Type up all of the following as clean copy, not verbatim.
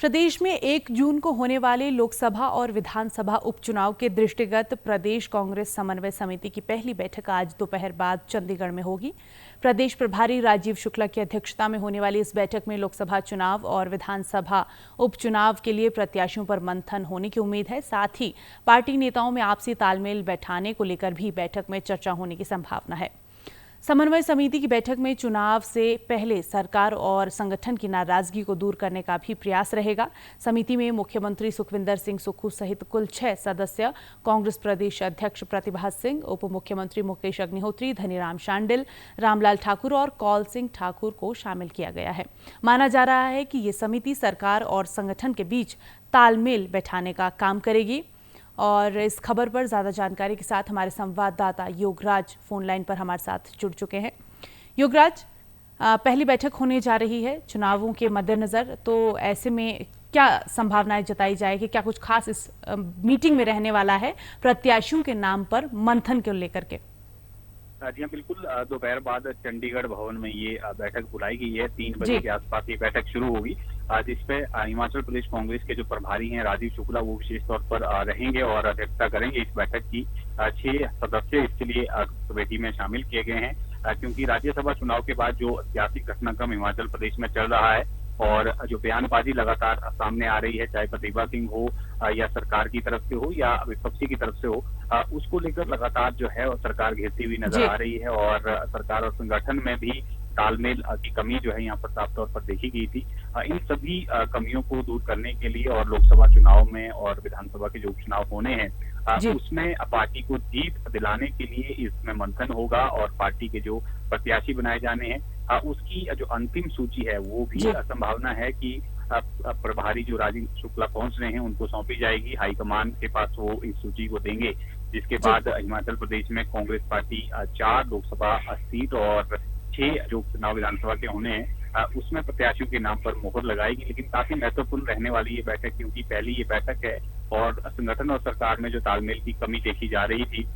प्रदेश में 1 जून को होने वाले लोकसभा और विधानसभा उपचुनाव के दृष्टिगत प्रदेश कांग्रेस समन्वय समिति की पहली बैठक आज दोपहर बाद चंडीगढ़ में होगी। प्रदेश प्रभारी राजीव शुक्ला की अध्यक्षता में होने वाली इस बैठक में लोकसभा चुनाव और विधानसभा उपचुनाव के लिए प्रत्याशियों पर मंथन होने की उम्मीद है। साथ ही पार्टी नेताओं में आपसी तालमेल बैठाने को लेकर भी बैठक में चर्चा होने की संभावना है। समन्वय समिति की बैठक में चुनाव से पहले सरकार और संगठन की नाराजगी को दूर करने का भी प्रयास रहेगा। समिति में मुख्यमंत्री सुखविंदर सिंह सुक्खू सहित कुल 6 सदस्य, कांग्रेस प्रदेश अध्यक्ष प्रतिभा सिंह, उप मुख्यमंत्री मुकेश अग्निहोत्री, धनीराम शांडिल, रामलाल ठाकुर और कौल सिंह ठाकुर को शामिल किया गया है। माना जा रहा है कि ये समिति सरकार और संगठन के बीच तालमेल बैठाने का काम करेगी। और इस खबर पर ज़्यादा जानकारी के साथ हमारे संवाददाता योगराज फोन लाइन पर हमारे साथ जुड़ चुके हैं। योगराज, पहली बैठक होने जा रही है चुनावों के मद्देनज़र, तो ऐसे में क्या संभावनाएं जताई जाए कि क्या कुछ खास इस मीटिंग में रहने वाला है प्रत्याशियों के नाम पर मंथन को लेकर के? जी हाँ, बिल्कुल। दोपहर बाद चंडीगढ़ भवन में ये बैठक बुलाई गई है। 3 बजे के आसपास ये बैठक शुरू होगी, जिसपे हिमाचल प्रदेश कांग्रेस के जो प्रभारी हैं राजीव शुक्ला, वो विशेष तौर पर रहेंगे और अध्यक्षता करेंगे इस बैठक की। 6 सदस्य इसके लिए कमेटी में शामिल किए गए हैं, क्योंकि राज्यसभा चुनाव के बाद जो ऐतिहासिक घटनाक्रम हिमाचल प्रदेश में चल रहा है और जो बयानबाजी लगातार सामने आ रही है, चाहे प्रतिभा सिंह हो या सरकार की तरफ से हो या विपक्षी की तरफ से हो, उसको लेकर लगातार जो है सरकार घेरती हुई नजर आ रही है और सरकार और संगठन में भी तालमेल की कमी जो है यहाँ पर साफ तौर पर देखी गई थी। इन सभी कमियों को दूर करने के लिए और लोकसभा चुनाव में और विधानसभा के जो उपचुनाव होने हैं उसमें पार्टी को जीत दिलाने के लिए इसमें मंथन होगा और पार्टी के जो प्रत्याशी बनाए जाने हैं उसकी जो अंतिम सूची है वो भी संभावना है कि प्रभारी जो राजीव शुक्ला पहुंच रहे हैं उनको सौंपी जाएगी। हाईकमान के पास वो इस सूची को देंगे, जिसके बाद हिमाचल प्रदेश में कांग्रेस पार्टी 4 लोकसभा सीट और 6 जो चुनाव विधानसभा के होने हैं उसमें प्रत्याशियों के नाम पर मोहर लगाएगी। लेकिन काफी महत्वपूर्ण रहने वाली ये बैठक, क्योंकि पहली ये बैठक है और संगठन और सरकार में जो तालमेल की कमी देखी जा रही थी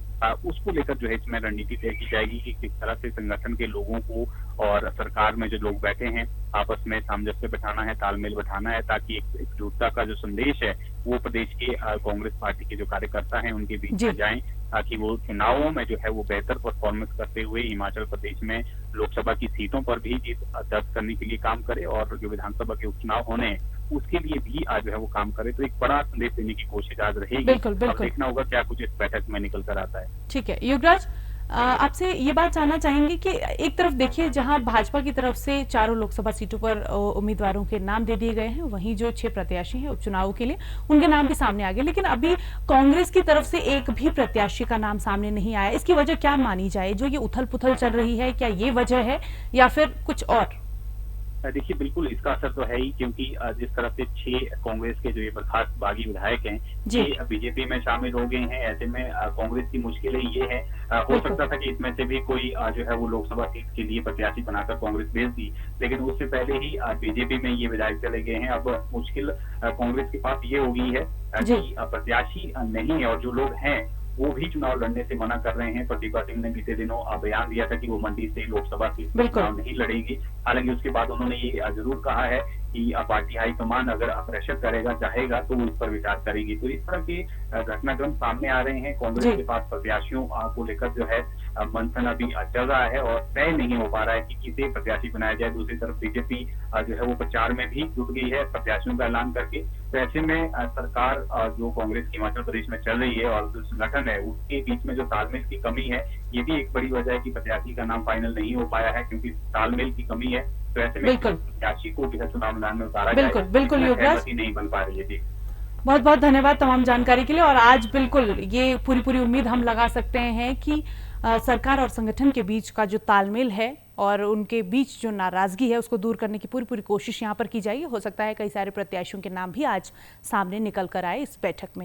उसको लेकर जो है इसमें रणनीति तय की जाएगी कि किस तरह से संगठन के लोगों को और सरकार में जो लोग बैठे हैं आपस में सामंजस्य बैठाना है, तालमेल बैठाना है, ताकि एक एकजुटता का जो संदेश है वो प्रदेश के कांग्रेस पार्टी के जो कार्यकर्ता हैं उनके बीच में जाएं, ताकि वो चुनावों में जो है वो बेहतर परफॉर्मेंस करते हुए हिमाचल प्रदेश में लोकसभा की सीटों पर भी जीत दर्ज करने के लिए काम करे और जो विधानसभा के उपचुनाव होने हैं उसके लिए भी आज जो है वो काम करे। तो एक बड़ा संदेश देने की कोशिश आज रहेगी। बिल्कुल। देखना होगा क्या कुछ इस बैठक में निकल कर आता है। ठीक है युवराज, आपसे ये बात जानना चाहेंगे कि एक तरफ देखिए जहां भाजपा की तरफ से 4 लोकसभा सीटों पर उम्मीदवारों के नाम दे दिए गए हैं, वहीं जो 6 प्रत्याशी हैं उपचुनाव के लिए उनके नाम भी सामने आ गए, लेकिन अभी कांग्रेस की तरफ से एक भी प्रत्याशी का नाम सामने नहीं आया। इसकी वजह क्या मानी जाए? जो ये उथल पुथल चल रही है, क्या ये वजह है या फिर कुछ और? देखिए, बिल्कुल इसका असर तो है ही, क्योंकि जिस तरह से 6 कांग्रेस के जो ये बर्खास्त बागी विधायक हैं ये बीजेपी में शामिल हो गए हैं। ऐसे में कांग्रेस की मुश्किलें ये है, हो सकता था कि इसमें से भी कोई जो है वो लोकसभा सीट के लिए प्रत्याशी बनाकर कांग्रेस भेज दी, लेकिन उससे पहले ही बीजेपी में ये विधायक चले गए हैं। अब मुश्किल कांग्रेस के पास ये हो गई है कि प्रत्याशी नहीं है और जो लोग हैं वो भी चुनाव लड़ने से मना कर रहे हैं। प्रतिभा सिंह ने बीते दिनों बयान दिया था कि वो मंडी से लोकसभा सीट चुनाव नहीं लड़ेंगी। हालांकि उसके बाद उन्होंने ये जरूर कहा है कि पार्टी हाईकमान अगर प्रेशर करेगा, चाहेगा तो इस पर विचार करेगी। तो इस तरह के घटनाक्रम सामने आ रहे हैं। कांग्रेस के पास प्रत्याशियों को लेकर जो है मंथन अभी चल रहा है और तय नहीं हो पा रहा है कि किसे प्रत्याशी बनाया जाए। दूसरी तरफ बीजेपी जो है वो प्रचार में भी जुट गई है प्रत्याशियों का ऐलान करके। तो ऐसे में सरकार जो कांग्रेस हिमाचल प्रदेश में चल रही है और जो संगठन है उसके बीच में जो तालमेल की कमी है, ये भी एक बड़ी वजह है कि प्रत्याशी का नाम फाइनल नहीं हो पाया है, क्योंकि तालमेल की कमी है। तो ऐसे में प्रत्याशी को चुनाव मैदान में उतारा जाए, बिल्कुल युवराज, नहीं बन पा रही है। जी, बहुत बहुत धन्यवाद तमाम जानकारी के लिए। और आज बिल्कुल ये पूरी उम्मीद हम लगा सकते हैं कि सरकार और संगठन के बीच का जो तालमेल है और उनके बीच जो नाराजगी है उसको दूर करने की पूरी कोशिश यहाँ पर की जाएगी। हो सकता है कई सारे प्रत्याशियों के नाम भी आज सामने निकल कर आए इस बैठक में।